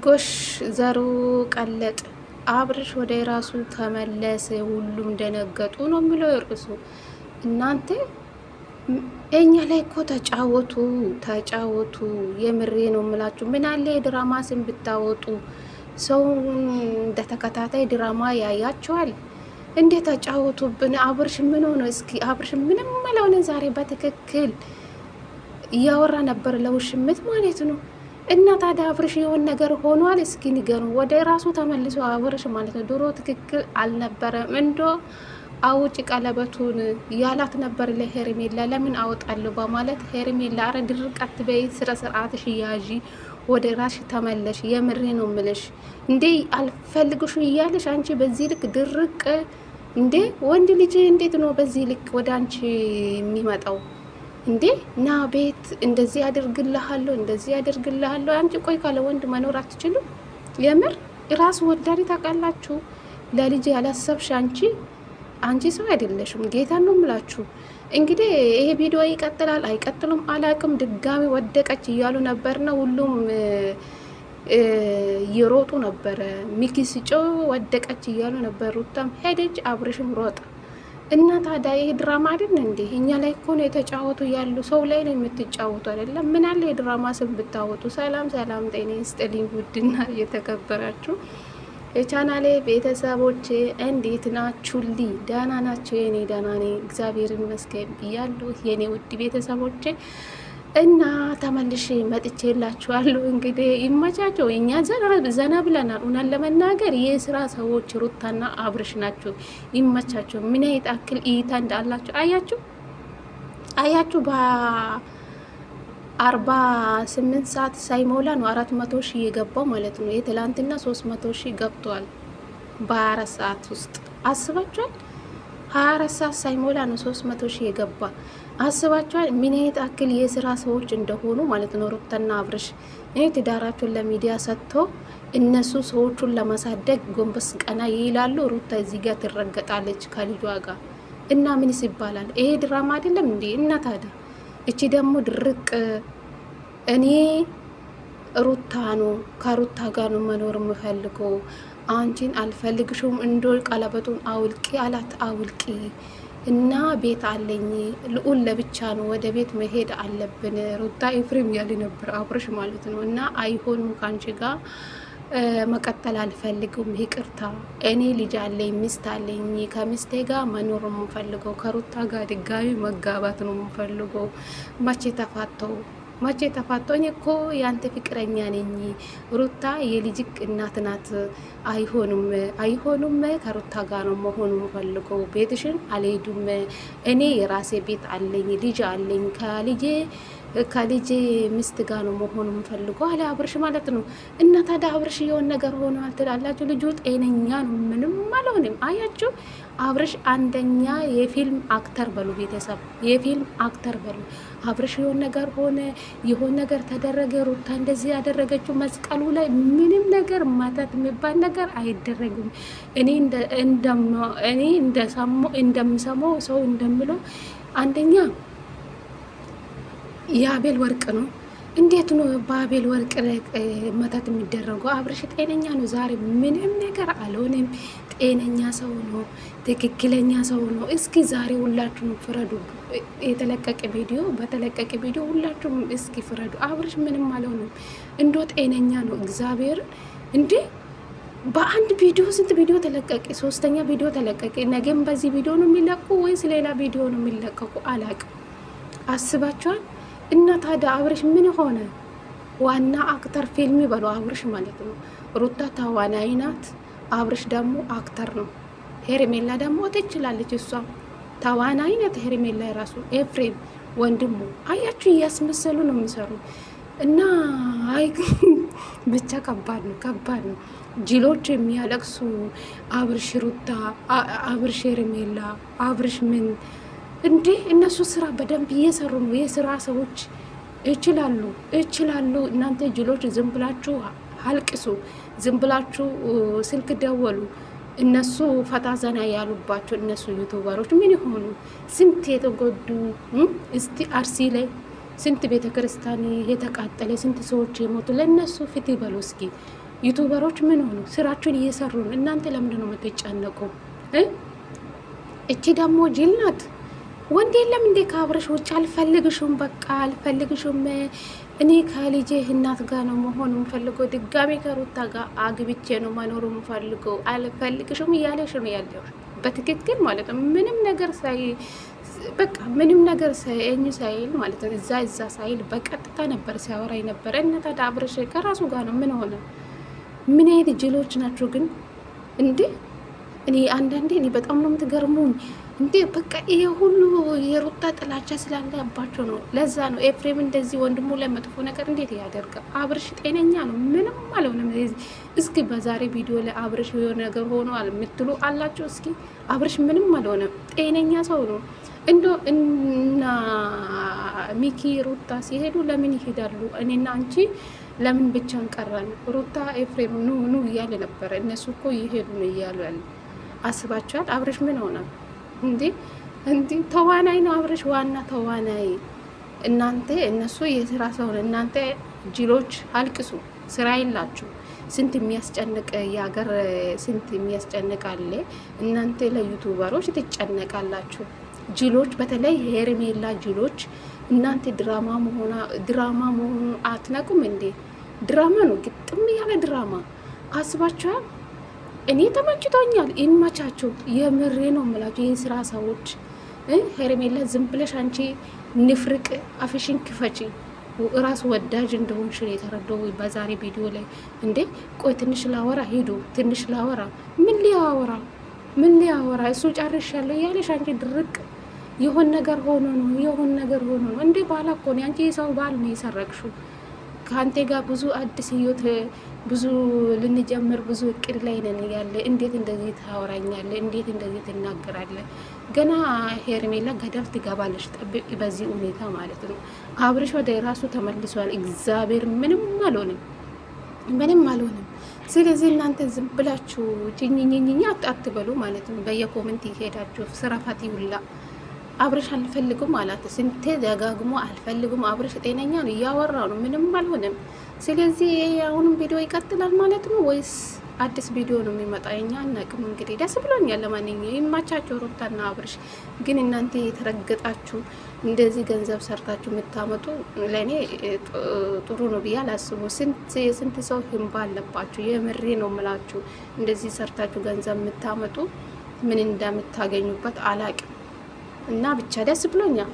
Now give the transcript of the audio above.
ጎሽ ዘሩ ቀለጥ አብርሽ ወደ ራሱ ተመለሰ። ሁሉም ደነገጡ ነው የሚለው እርሱ። እናንተ እኛ ላይ እኮ ተጫወቱ። የምሬ ነው የምላችሁ። ምን አለ የድራማ ስም ብታወጡ። ሰው እንደ ተከታታይ ድራማ ያያቸዋል። እንዴት ተጫወቱብን። አብርሽ ምን ሆነ? እስኪ አብርሽ ምንም አልሆነ። ዛሬ በትክክል እያወራ ነበር ለውሽምት ማለት ነው። እና ታዲያ አብርሽ የሆን ነገር ሆኗል? እስኪ ንገሩ። ወደ ራሱ ተመልሶ አብርሽ ማለት ነው። ድሮ ትክክል አልነበረም። እንዶ አውጭ ቀለበቱን ያላት ነበር ለሄርሜላ። ለምን አወጣለሁ በማለት ሄርሜላ አረ ድርቀት በይ፣ ስረ ስርዓትሽ ያዢ፣ ወደ ራስሽ ተመለሽ። የምሬ ነው ምልሽ። እንዴ አልፈልግሽ እያለሽ አንቺ በዚህ ልክ ድርቅ እንዴ! ወንድ ልጅ እንዴት ነው በዚህ ልክ ወደ አንቺ የሚመጣው? እንዴ ና ቤት እንደዚህ ያደርግልሃለሁ። አንቺ ቆይ ካለ ወንድ መኖር አትችሉም? የምር ራስ ወዳድ ታውቃላችሁ። ለልጅ ያላሰብሽ አንቺ ሰው አይደለሽም። ጌታ ነው ምላችሁ። እንግዲህ ይሄ ቪዲዮ ይቀጥላል አይቀጥሉም አላቅም። ድጋሚ ወደቀች እያሉ ነበርና ሁሉም እየሮጡ ነበረ። ሚኪ ሲጮ ወደቀች እያሉ ነበር። ሩታም ሄደች፣ አብርሽም ሮጠ። እና ታዲያ ይሄ ድራማ አይደል እንዴ? እኛ ላይ እኮ ነው የተጫወቱ ያሉ። ሰው ላይ ነው የምትጫወቱ አይደለም። ምን አለ የድራማ ስም ብታወጡ። ሰላም ጤና ይስጥልኝ ውድና እየተከበራችሁ የቻናሌ ቤተሰቦቼ እንዴት ናችሁልኝ? ደህና ናቸው? የኔ ደህና ነኝ እግዚአብሔር ይመስገን ብያለሁ የኔ ውድ ቤተሰቦቼ። እና ተመልሼ መጥቼላችኋለሁ። እንግዲህ ይመቻቸው። እኛ ዘና ብለናል። እውነት ለመናገር የስራ ሰዎች ሩታና አብርሽ ናቸው። ይመቻቸው። ምን ያክል እይታ እንዳላቸው አያችሁ። በ48 ሰዓት ሳይሞላ ነው 400 ሺህ የገባው ማለት ነው። የትላንትና 300 ሺህ ገብቷል በ24 ሰዓት ውስጥ አስባችኋል። 24 ሰዓት ሳይሞላ ነው 300 ሺህ የገባ። አስባችኋል ምን ያክል የስራ ሰዎች እንደሆኑ ማለት ነው። ሩታና አብርሽ ትዳራቸውን ለሚዲያ ሰጥቶ እነሱ ሰዎቹን ለማሳደግ ጎንበስ ቀና ይላሉ። ሩታ እዚህ ጋር ትረገጣለች ከልጇ ጋር እና ምንስ ይባላል? ይሄ ድራማ አይደለም እንዴ? እና ታዲያ እቺ ደግሞ ድርቅ እኔ ከሩታ ጋር ነው መኖር የምፈልገው፣ አንቺን አልፈልግሽም፣ እንዶ ቀለበቱን አውልቂ አላት። አውልቂ እና ቤት አለኝ፣ ልዑል ለብቻ ነው፣ ወደ ቤት መሄድ አለብን። ሩታ ኤፍሬም ያለ ነበር አብርሽ ማለት ነው። እና አይሆንም፣ ካንቺ ጋር መቀጠል አልፈልግም፣ ይቅርታ፣ እኔ ልጅ አለኝ፣ ሚስት አለኝ፣ ከሚስቴ ጋር መኖር ነው የምፈልገው፣ ከሩታ ጋር ድጋሚ መጋባት ነው የምፈልገው። መቼ ተፋተው? እኔ እኮ ያንተ ፍቅረኛ ነኝ። ሩታ የልጅክ እናት ናት። አይሆኑም። ከሩታ ጋር ነው መሆኑ ፈልገው። ቤትሽን አልሄዱም። እኔ የራሴ ቤት አለኝ፣ ልጅ አለኝ። ከልጄ ሚስት ጋር ነው መሆኑ ፈልገው አለ አብርሽ ማለት ነው። እና ታዲያ አብርሽ የሆነ ነገር ሆኗል ትላላችሁ? ልጁ ጤነኛ ነው፣ ምንም አልሆነም። አያችሁ አብርሽ አንደኛ የፊልም አክተር በሉ፣ ቤተሰብ የፊልም አክተር በሉ። አብርሽ የሆነ ነገር ሆነ፣ የሆነ ነገር ተደረገ፣ ሩታ እንደዚህ ያደረገችው መስቀሉ ላይ ምንም ነገር ማታት የሚባል ነገር አይደረግም። እኔ እንደምሰማው ሰው እንደምለው አንደኛ የአቤል ወርቅ ነው። እንዴት ነው በአቤል ወርቅ መተት የሚደረገው? አብርሽ ጤነኛ ነው፣ ዛሬ ምንም ነገር አልሆነም። ጤነኛ ሰው ነው፣ ትክክለኛ ሰው ነው። እስኪ ዛሬ ሁላችሁም ፍረዱ። በተለቀቀ ቪዲዮ ሁላችሁም እስኪ ፍረዱ። አብርሽ ምንም አልሆነም፣ እንዶ ጤነኛ ነው። እግዚአብሔር እንዴ በአንድ ቪዲዮ ስንት ቪዲዮ ተለቀቀ? 3ኛ ቪዲዮ ተለቀቀ። ነገም በዚህ ቪዲዮ ነው የሚለቁ ወይስ ሌላ ቪዲዮ ነው የሚለቀቁ? አላቅም። አስባችኋል? እና ታዲያ አብርሽ ምን ሆነ? ዋና አክተር ፊልም በለው አብርሽ ማለት ነው። ሩታ ተዋናይ ናት፣ አብርሽ ደግሞ አክተር ነው። ሄርሜላ ደግሞ ትችላለች፣ እሷ ተዋናይ ናት። ሄርሜላ የራሱ ኤፍሬም ወንድሙ። አያችሁ እያስመሰሉ ነው የሚሰሩ። እና አይ ብቻ ከባድ ነው። ጅሎች የሚያለቅሱ አብርሽ ሩታ፣ አብርሽ ሄርሜላ፣ አብርሽ ምን እንዴ! እነሱ ስራ በደንብ እየሰሩ ነው። የስራ ሰዎች ይችላሉ። እናንተ ጅሎች ዝም ብላችሁ አልቅሱ፣ ዝም ብላችሁ ስልክ ደወሉ። እነሱ ፈታ ዘና ያሉባቸው እነሱ ዩቱበሮች ምን ይሆኑ? ስንት የተጎዱ እስቲ አርሲ ላይ ስንት ቤተ ክርስቲያን የተቃጠለ፣ ስንት ሰዎች የሞቱ፣ ለነሱ ፊት ይበሉ እስኪ። ዩቱበሮች ምን ሆኑ? ስራችሁን እየሰሩ ነው። እናንተ ለምንድን ነው የምትጨነቁ? እቺ ደግሞ ጅል ናት። ወንድ የለም እንዴ ከአብረሽ ውጭ? አልፈልግሽም፣ በቃ አልፈልግሽም። እኔ ከልጄ እናት ጋር ነው መሆኑ የምፈልገው። ድጋሜ ከሩታ ጋር አግብቼ ነው መኖሩ የምፈልገው። አልፈልግሽም እያለሽ ነው ያለው በትክክል ማለት ነው። ምንም ነገር በቃ ምንም ነገር ሳይል ማለት ነው። እዛ ሳይል በቀጥታ ነበር ሲያወራ ነበር። እና ታዲያ አብረሽ ከራሱ ጋር ነው። ምን ሆነ? ምን አይነት ጅሎች ናቸው ግን እንዴ! እኔ አንዳንዴ በጣም ነው የምትገርሙኝ እንዴ! በቃ ይሄ ሁሉ የሩታ ጥላቻ ስላለባቸው ነው። ለዛ ነው ኤፍሬም እንደዚህ ወንድሙ ለመጥፎ ነገር እንዴት ያደርጋል? አብረሽ ጤነኛ ነው፣ ምንም አልሆነም። እስኪ በዛሬ ቪዲዮ ላይ አብረሽ የሆነ ነገር ሆኗል የምትሉ አላቸው። እስኪ አብረሽ ምንም አልሆነም፣ ጤነኛ ሰው ነው። እና ሚኪ ሩታ ሲሄዱ ለምን ይሄዳሉ? እኔና አንቺ ለምን ብቻን ቀራን? ሩታ ኤፍሬም ኑ እያለ ነበረ። እነሱ እኮ ይሄዱ ነው እያሉ ያለ አስባችኋል? አብረሽ ምን ሆነ እንዴ? ተዋናይ ነው አብረሽ፣ ዋና ተዋናይ። እናንተ እነሱ የስራ ሰው ነው። እናንተ ጅሎች አልቅሱ፣ ስራ የላችሁ። ስንት የሚያስጨንቅ የሀገር ስንት የሚያስጨንቅ አለ። እናንተ ለዩቱበሮች ትጨነቃላችሁ። ጅሎች፣ በተለይ ሄርሜላ ጅሎች፣ እናንተ ድራማ መሆኑ አትነቁም እንዴ? ድራማ ነው፣ ግጥም ያለ ድራማ አስባችኋል? እኔ ተመችቶኛል። ይመቻችሁ። የምሬ ነው የምላችሁ የስራ ሰዎች። ሄርሜላ ዝም ብለሽ አንቺ ንፍርቅ አፍሽን ክፈቺ። ራስ ወዳጅ እንደሆንሽ የተረዳው በዛሬ ቪዲዮ ላይ እንዴ። ቆይ ትንሽ ላወራ ሄዱ። ትንሽ ላወራ ምን ሊያወራ እሱ ጨርሻለሁ ያለሽ አንቺ ድርቅ የሆን ነገር ሆኖ ነው እንዴ? ባላ እኮ ነው አንቺ የሰው ባል ነው የሰረቅሽው። ከአንተ ጋር ብዙ አዲስ ህይወት ብዙ ልንጀምር ብዙ እቅድ ላይ ነን ያለ። እንዴት እንደዚህ ታወራኛለ? እንዴት እንደዚህ ትናገራለ? ገና ሄርሜላ ገደል ትገባለች። ጠብቂ፣ በዚህ ሁኔታ ማለት ነው። አብርሽ ወደ ራሱ ተመልሷል። እግዚአብሔር ምንም አልሆንም። ስለዚህ እናንተ ዝም ብላችሁ ጭኝኝኝኛ አትበሉ ማለት ነው። በየኮሜንት ይሄዳችሁ ስራ ፈት ይውላ። አብረሽ አልፈልጉም አላት። ስንቴ ደጋግሞ አልፈልጉም። አብረሽ ጤነኛ ነው፣ እያወራ ነው፣ ምንም አልሆነም። ስለዚህ አሁንም ቪዲዮ ይቀጥላል ማለት ነው ወይስ አዲስ ቪዲዮ ነው የሚመጣ? እኛ አናውቅም። እንግዲህ ደስ ብሎኛል። ለማንኛውም ይማቻቸው ሩታና አብረሽ። ግን እናንተ የተረገጣችሁ እንደዚህ ገንዘብ ሰርታችሁ የምታመጡ ለእኔ ጥሩ ነው ብዬ አላስቡ። ስንት ሰው ህንባ አለባችሁ። የምሬ ነው ምላችሁ። እንደዚህ ሰርታችሁ ገንዘብ የምታመጡ ምን እንደምታገኙበት አላውቅም። እና ብቻ ደስ ብሎኛል።